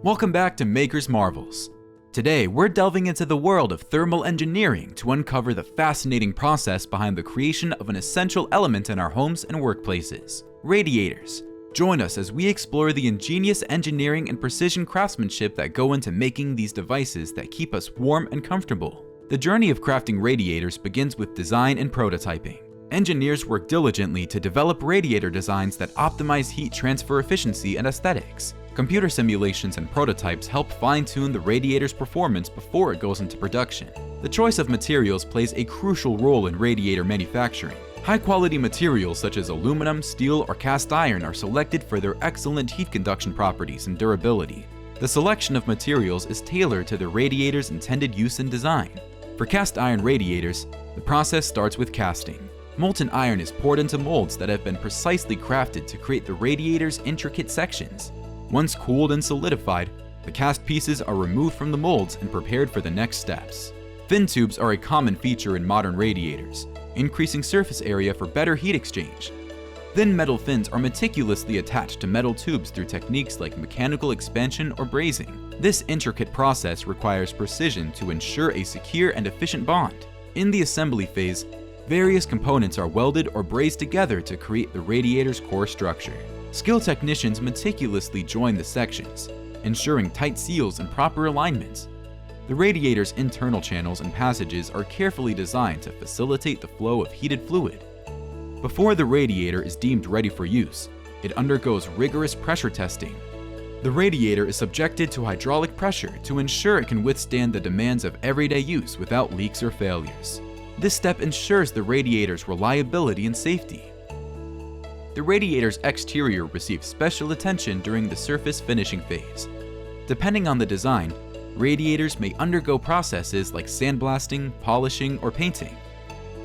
Welcome back to Maker's Marvels. Today, we're delving into the world of thermal engineering to uncover the fascinating process behind the creation of an essential element in our homes and workplaces, radiators. Join us as we explore the ingenious engineering and precision craftsmanship that go into making these devices that keep us warm and comfortable. The journey of crafting radiators begins with design and prototyping. Engineers work diligently to develop radiator designs that optimize heat transfer efficiency and aesthetics. Computer simulations and prototypes help fine-tune the radiator's performance before it goes into production. The choice of materials plays a crucial role in radiator manufacturing. High-quality materials such as aluminum, steel, or cast iron are selected for their excellent heat conduction properties and durability. The selection of materials is tailored to the radiator's intended use and design. For cast iron radiators, the process starts with casting. Molten iron is poured into molds that have been precisely crafted to create the radiator's intricate sections. Once cooled and solidified, the cast pieces are removed from the molds and prepared for the next steps. Fin tubes are a common feature in modern radiators, increasing surface area for better heat exchange. Thin metal fins are meticulously attached to metal tubes through techniques like mechanical expansion or brazing. This intricate process requires precision to ensure a secure and efficient bond. In the assembly phase, various components are welded or brazed together to create the radiator's core structure. Skilled technicians meticulously join the sections, ensuring tight seals and proper alignments. The radiator's internal channels and passages are carefully designed to facilitate the flow of heated fluid. Before the radiator is deemed ready for use, it undergoes rigorous pressure testing. The radiator is subjected to hydraulic pressure to ensure it can withstand the demands of everyday use without leaks or failures. This step ensures the radiator's reliability and safety. The radiator's exterior receives special attention during the surface finishing phase. Depending on the design, radiators may undergo processes like sandblasting, polishing, or painting.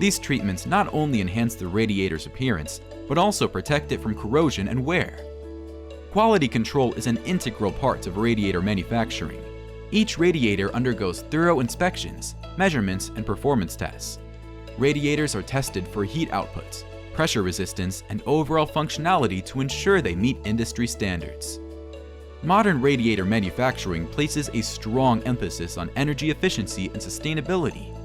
These treatments not only enhance the radiator's appearance, but also protect it from corrosion and wear. Quality control is an integral part of radiator manufacturing. Each radiator undergoes thorough inspections, measurements, and performance tests. Radiators are tested for heat output, pressure resistance, and overall functionality to ensure they meet industry standards. Modern radiator manufacturing places a strong emphasis on energy efficiency and sustainability.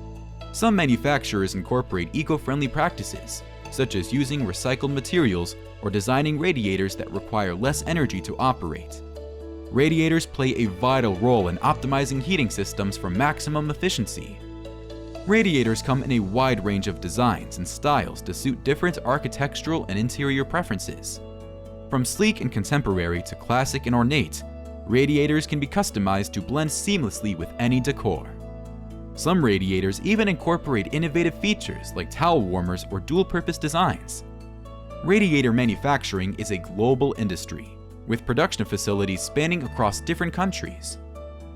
Some manufacturers incorporate eco-friendly practices, such as using recycled materials or designing radiators that require less energy to operate. Radiators play a vital role in optimizing heating systems for maximum efficiency. Radiators come in a wide range of designs and styles to suit different architectural and interior preferences. From sleek and contemporary to classic and ornate, radiators can be customized to blend seamlessly with any decor. Some radiators even incorporate innovative features like towel warmers or dual-purpose designs. Radiator manufacturing is a global industry, with production facilities spanning across different countries.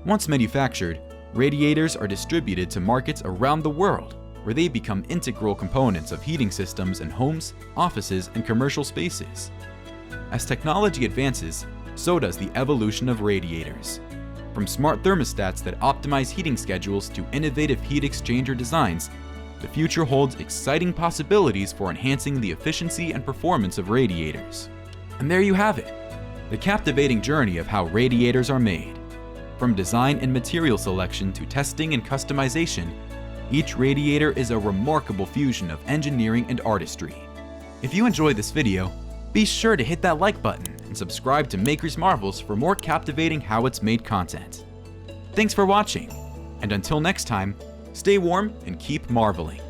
Once manufactured, radiators are distributed to markets around the world, where they become integral components of heating systems in homes, offices, and commercial spaces. As technology advances, so does the evolution of radiators. From smart thermostats that optimize heating schedules to innovative heat exchanger designs, the future holds exciting possibilities for enhancing the efficiency and performance of radiators. And there you have it, the captivating journey of how radiators are made. From design and material selection to testing and customization, each radiator is a remarkable fusion of engineering and artistry. If you enjoyed this video, be sure to hit that like button and subscribe to Maker's Marvels for more captivating How It's Made content. Thanks for watching, and until next time, stay warm and keep marveling.